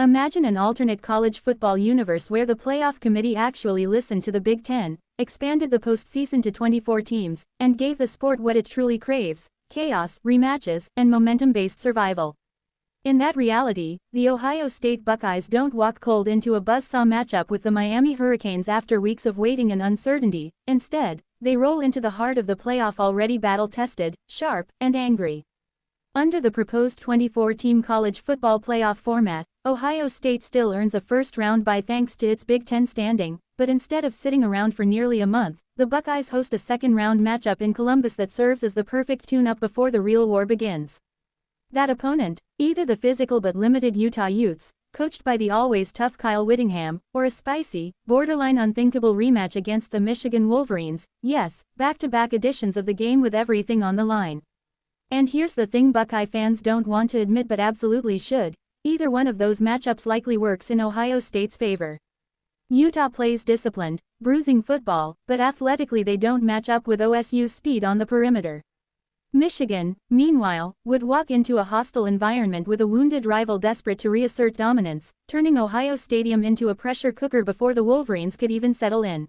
Imagine an alternate college football universe where the playoff committee actually listened to the Big Ten, expanded the postseason to 24 teams, and gave the sport what it truly craves: chaos, rematches, and momentum-based survival. In that reality, the Ohio State Buckeyes don't walk cold into a buzzsaw matchup with the Miami Hurricanes after weeks of waiting and uncertainty. Instead, they roll into the heart of the playoff already battle-tested, sharp, and angry. Under the proposed 24-team college football playoff format, Ohio State still earns a first-round bye thanks to its Big Ten standing, but instead of sitting around for nearly a month, the Buckeyes host a second-round matchup in Columbus that serves as the perfect tune-up before the real war begins. That opponent, either the physical but limited Utah Utes, coached by the always tough Kyle Whittingham, or a spicy, borderline unthinkable rematch against the Michigan Wolverines. Yes, back-to-back editions of the game with everything on the line. And here's the thing Buckeye fans don't want to admit but absolutely should: either one of those matchups likely works in Ohio State's favor. Utah plays disciplined, bruising football, but athletically they don't match up with OSU's speed on the perimeter. Michigan, meanwhile, would walk into a hostile environment with a wounded rival desperate to reassert dominance, turning Ohio Stadium into a pressure cooker before the Wolverines could even settle in.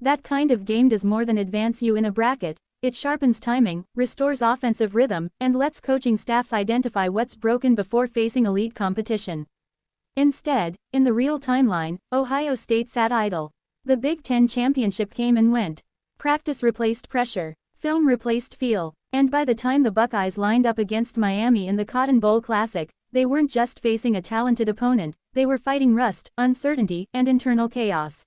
That kind of game does more than advance you in a bracket. It sharpens timing, restores offensive rhythm, and lets coaching staffs identify what's broken before facing elite competition. Instead, in the real timeline, Ohio State sat idle. The Big Ten championship came and went. Practice replaced pressure. Film replaced feel. And by the time the Buckeyes lined up against Miami in the Cotton Bowl Classic, they weren't just facing a talented opponent, they were fighting rust, uncertainty, and internal chaos.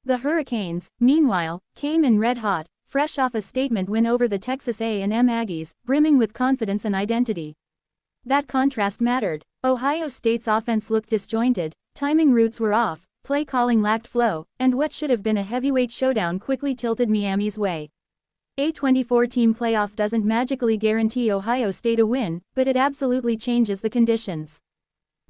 The Hurricanes, meanwhile, came in red hot, fresh off a statement win over the Texas A&M Aggies, brimming with confidence and identity. That contrast mattered. Ohio State's offense looked disjointed, timing routes were off, play calling lacked flow, and what should have been a heavyweight showdown quickly tilted Miami's way. A 24-team playoff doesn't magically guarantee Ohio State a win, but it absolutely changes the conditions.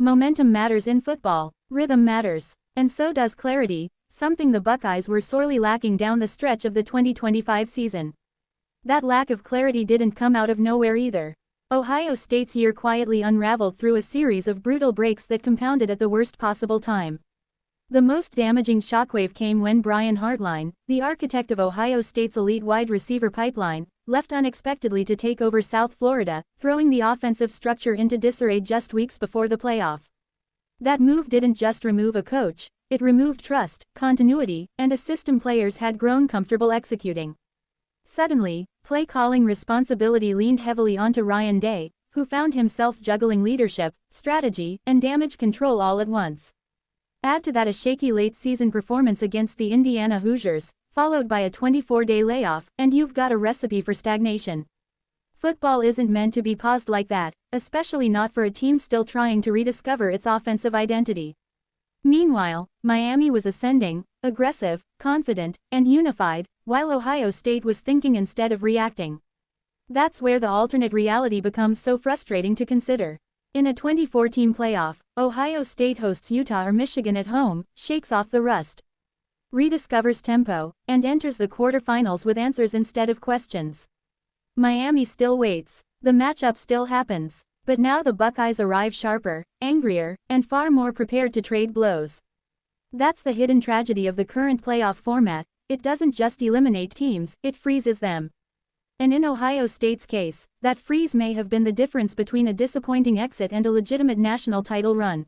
Momentum matters in football, rhythm matters, and so does clarity, something the Buckeyes were sorely lacking down the stretch of the 2025 season. That lack of clarity didn't come out of nowhere either. Ohio State's year quietly unraveled through a series of brutal breaks that compounded at the worst possible time. The most damaging shockwave came when Brian Hartline, the architect of Ohio State's elite wide receiver pipeline, left unexpectedly to take over South Florida, throwing the offensive structure into disarray just weeks before the playoff. That move didn't just remove a coach, it removed trust, continuity, and a system players had grown comfortable executing. Suddenly, play calling responsibility leaned heavily onto Ryan Day, who found himself juggling leadership, strategy, and damage control all at once. Add to that a shaky late-season performance against the Indiana Hoosiers, followed by a 24-day layoff, and you've got a recipe for stagnation. Football isn't meant to be paused like that, especially not for a team still trying to rediscover its offensive identity. Meanwhile, Miami was ascending, aggressive, confident, and unified, while Ohio State was thinking instead of reacting. That's where the alternate reality becomes so frustrating to consider. In a 24-team playoff, Ohio State hosts Utah or Michigan at home, shakes off the rust, rediscovers tempo, and enters the quarterfinals with answers instead of questions. Miami still waits. The matchup still happens. But now the Buckeyes arrive sharper, angrier, and far more prepared to trade blows. That's the hidden tragedy of the current playoff format: it doesn't just eliminate teams, it freezes them. And in Ohio State's case, that freeze may have been the difference between a disappointing exit and a legitimate national title run.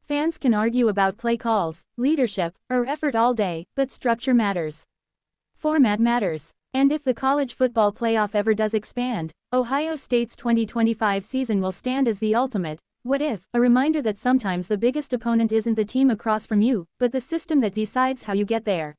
Fans can argue about play calls, leadership, or effort all day, but structure matters. Format matters. And if the college football playoff ever does expand, Ohio State's 2025 season will stand as the ultimate what if, a reminder that sometimes the biggest opponent isn't the team across from you, but the system that decides how you get there.